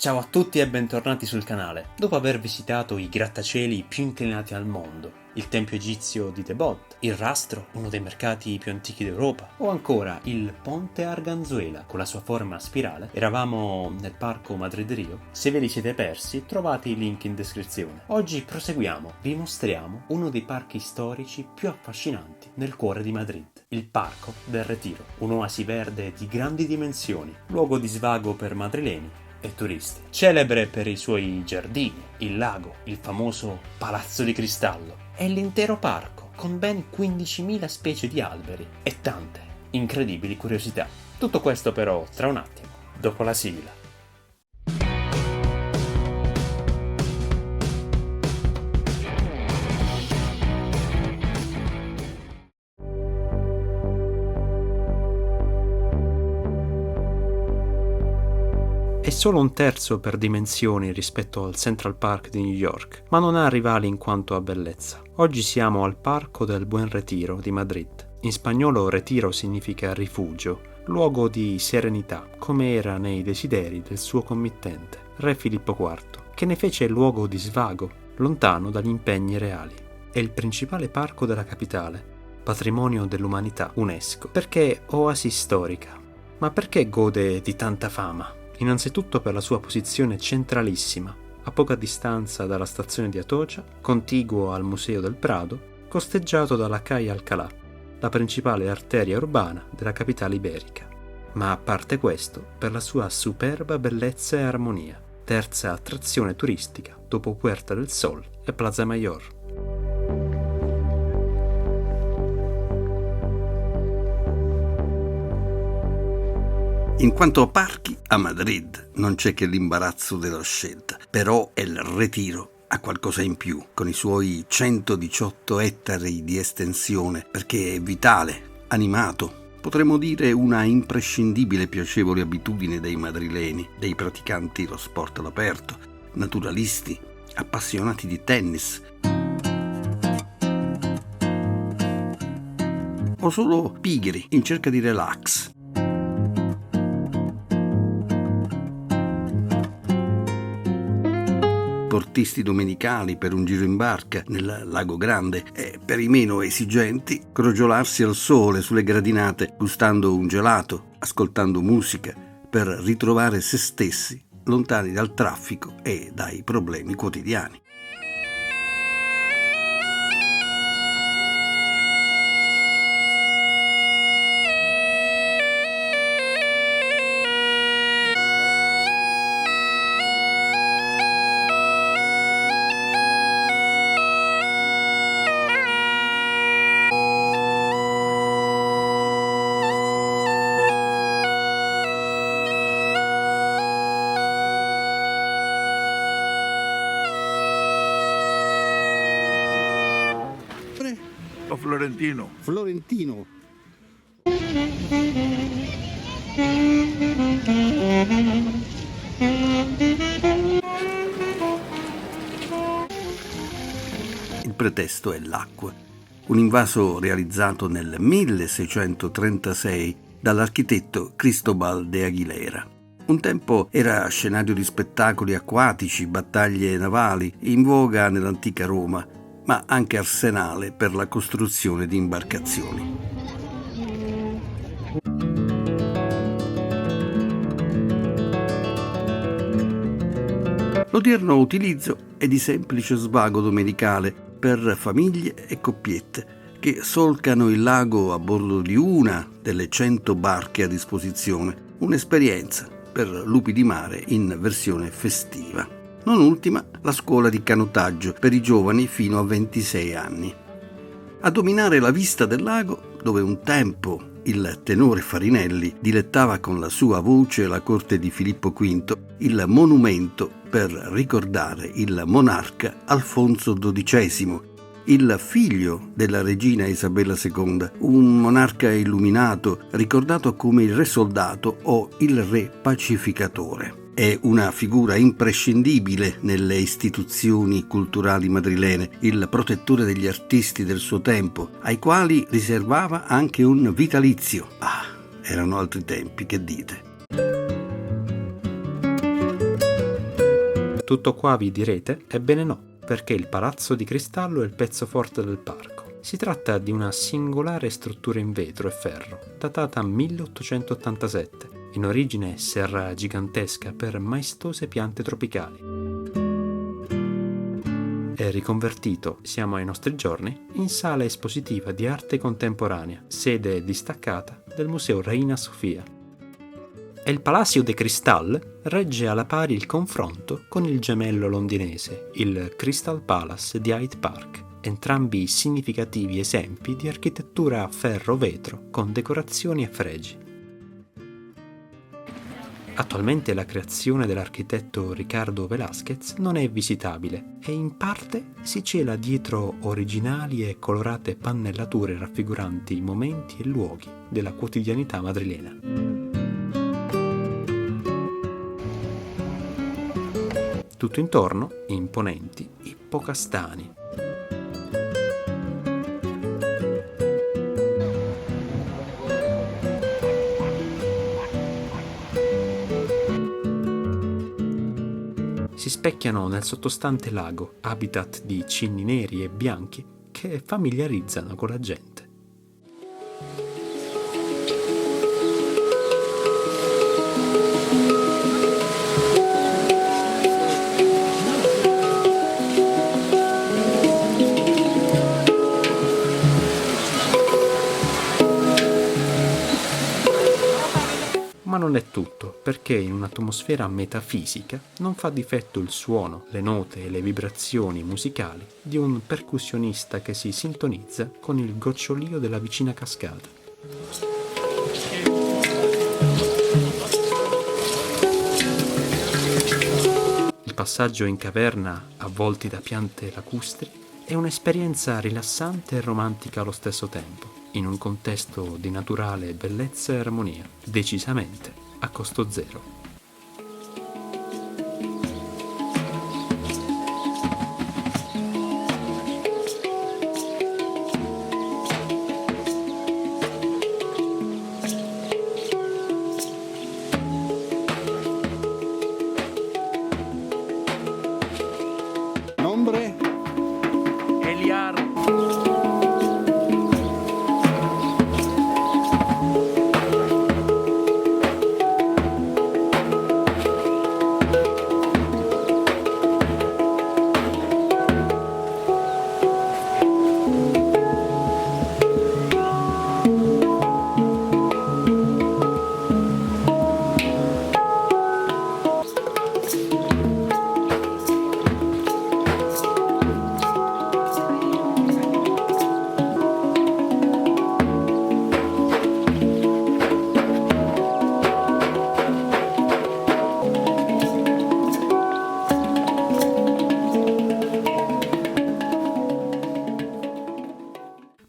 Ciao a tutti e bentornati sul canale. Dopo aver visitato i grattacieli più inclinati al mondo, il tempio egizio di Thebot, il Rastro, uno dei mercati più antichi d'Europa, o ancora il Ponte Arganzuela con la sua forma a spirale, eravamo nel parco Madrid-Rio. Se ve li siete persi, trovate i link in descrizione. Oggi proseguiamo, vi mostriamo uno dei parchi storici più affascinanti nel cuore di Madrid, il Parco del Retiro, un'oasi verde di grandi dimensioni, luogo di svago per madrileni e turisti. Celebre per i suoi giardini, il lago, il famoso Palazzo di Cristallo e l'intero parco con ben 15.000 specie di alberi e tante incredibili curiosità. Tutto questo però tra un attimo, dopo la sigla. È solo un terzo per dimensioni rispetto al Central Park di New York, ma non ha rivali in quanto a bellezza. Oggi siamo al Parco del Buen Retiro di Madrid. In spagnolo retiro significa rifugio, luogo di serenità, come era nei desideri del suo committente, Re Filippo IV, che ne fece luogo di svago, lontano dagli impegni reali. È il principale parco della capitale, patrimonio dell'umanità UNESCO, perché è oasi storica. Ma perché gode di tanta fama? Innanzitutto per la sua posizione centralissima, a poca distanza dalla stazione di Atocha, contiguo al Museo del Prado, costeggiato dalla Calle Alcalá, la principale arteria urbana della capitale iberica. Ma a parte questo, per la sua superba bellezza e armonia, terza attrazione turistica dopo Puerta del Sol e Plaza Mayor. In quanto a parchi, a Madrid non c'è che l'imbarazzo della scelta, però El Retiro ha qualcosa in più, con i suoi 118 ettari di estensione, perché è vitale, animato. Potremmo dire una imprescindibile e piacevole abitudine dei madrileni, dei praticanti lo sport all'aperto, naturalisti, appassionati di tennis, o solo pigri in cerca di relax. Portisti domenicali per un giro in barca nel Lago Grande e, per i meno esigenti, crogiolarsi al sole sulle gradinate gustando un gelato, ascoltando musica, per ritrovare se stessi lontani dal traffico e dai problemi quotidiani. O Florentino. Florentino. Il pretesto è l'acqua, un invaso realizzato nel 1636 dall'architetto Cristóbal de Aguilera. Un tempo era scenario di spettacoli acquatici, battaglie navali, in voga nell'antica Roma, ma anche arsenale per la costruzione di imbarcazioni. L'odierno utilizzo è di semplice svago domenicale per famiglie e coppiette che solcano il lago a bordo di una delle 100 barche a disposizione, un'esperienza per lupi di mare in versione festiva. Non ultima la scuola di canottaggio per i giovani fino a 26 anni. A dominare la vista del lago, dove un tempo il tenore Farinelli dilettava con la sua voce la corte di Filippo V, il monumento per ricordare il monarca Alfonso XII, il figlio della regina Isabella II, un monarca illuminato ricordato come il re soldato o il re pacificatore. È una figura imprescindibile nelle istituzioni culturali madrilene, il protettore degli artisti del suo tempo, ai quali riservava anche un vitalizio. Erano altri tempi, che dite? Tutto qua, vi direte? Ebbene no, perché il Palazzo di Cristallo è il pezzo forte del parco. Si tratta di una singolare struttura in vetro e ferro, datata 1887, in origine serra gigantesca per maestose piante tropicali. È riconvertito, siamo ai nostri giorni, in sala espositiva di arte contemporanea, sede distaccata del Museo Reina Sofia. E il Palacio de Cristal regge alla pari il confronto con il gemello londinese, il Crystal Palace di Hyde Park, entrambi significativi esempi di architettura a ferro-vetro con decorazioni e fregi. Attualmente la creazione dell'architetto Ricardo Velázquez non è visitabile e in parte si cela dietro originali e colorate pannellature raffiguranti momenti e luoghi della quotidianità madrilena. Tutto intorno, imponenti, ippocastani. Si specchiano nel sottostante lago, habitat di cigni neri e bianchi che familiarizzano con la gente. Ma non è tutto, perché in un'atmosfera metafisica non fa difetto il suono, le note e le vibrazioni musicali di un percussionista che si sintonizza con il gocciolio della vicina cascata. Il passaggio in caverna, avvolti da piante lacustri, è un'esperienza rilassante e romantica allo stesso tempo, in un contesto di naturale bellezza e armonia, decisamente a costo zero. Nombre? Eliar.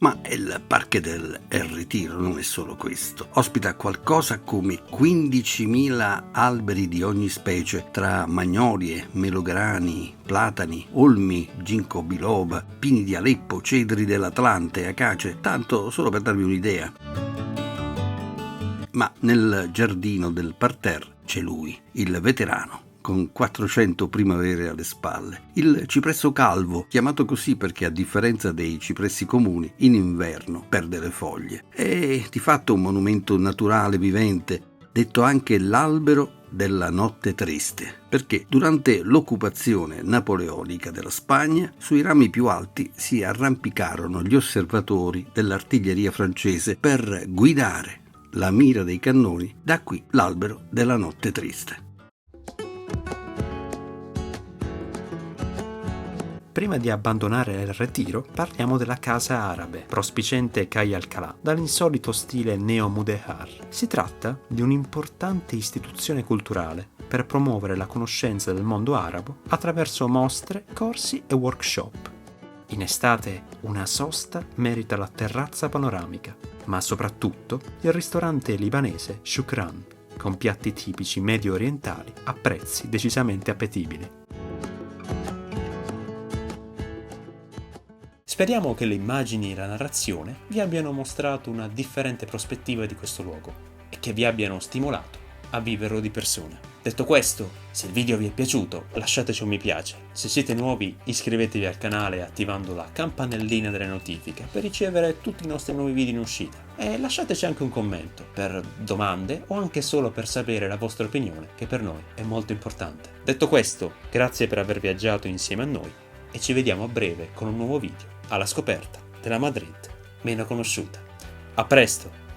Ma il Parque del El Retiro non è solo questo. Ospita qualcosa come 15.000 alberi di ogni specie, tra magnolie, melograni, platani, olmi, ginkgo biloba, pini di Aleppo, cedri dell'Atlante, acace, tanto solo per darvi un'idea. Ma nel giardino del parterre c'è lui, il veterano, con 400 primavere alle spalle. Il cipresso calvo, chiamato così perché a differenza dei cipressi comuni, in inverno perde le foglie. È di fatto un monumento naturale vivente, detto anche l'albero della notte triste, perché durante l'occupazione napoleonica della Spagna, sui rami più alti si arrampicarono gli osservatori dell'artiglieria francese per guidare la mira dei cannoni, da qui l'albero della notte triste. Prima di abbandonare il Retiro, parliamo della Casa Arabe, prospicente Calle Alcalá, dall'insolito stile neo-mudéjar. Si tratta di un'importante istituzione culturale per promuovere la conoscenza del mondo arabo attraverso mostre, corsi e workshop. In estate una sosta merita la terrazza panoramica, ma soprattutto il ristorante libanese Shukran, con piatti tipici medio orientali a prezzi decisamente appetibili. Speriamo che le immagini e la narrazione vi abbiano mostrato una differente prospettiva di questo luogo e che vi abbiano stimolato a viverlo di persona. Detto questo, se il video vi è piaciuto, lasciateci un mi piace. Se siete nuovi, iscrivetevi al canale attivando la campanellina delle notifiche per ricevere tutti i nostri nuovi video in uscita. E lasciateci anche un commento per domande o anche solo per sapere la vostra opinione, che per noi è molto importante. Detto questo, grazie per aver viaggiato insieme a noi e ci vediamo a breve con un nuovo video alla scoperta della Madrid meno conosciuta. A presto!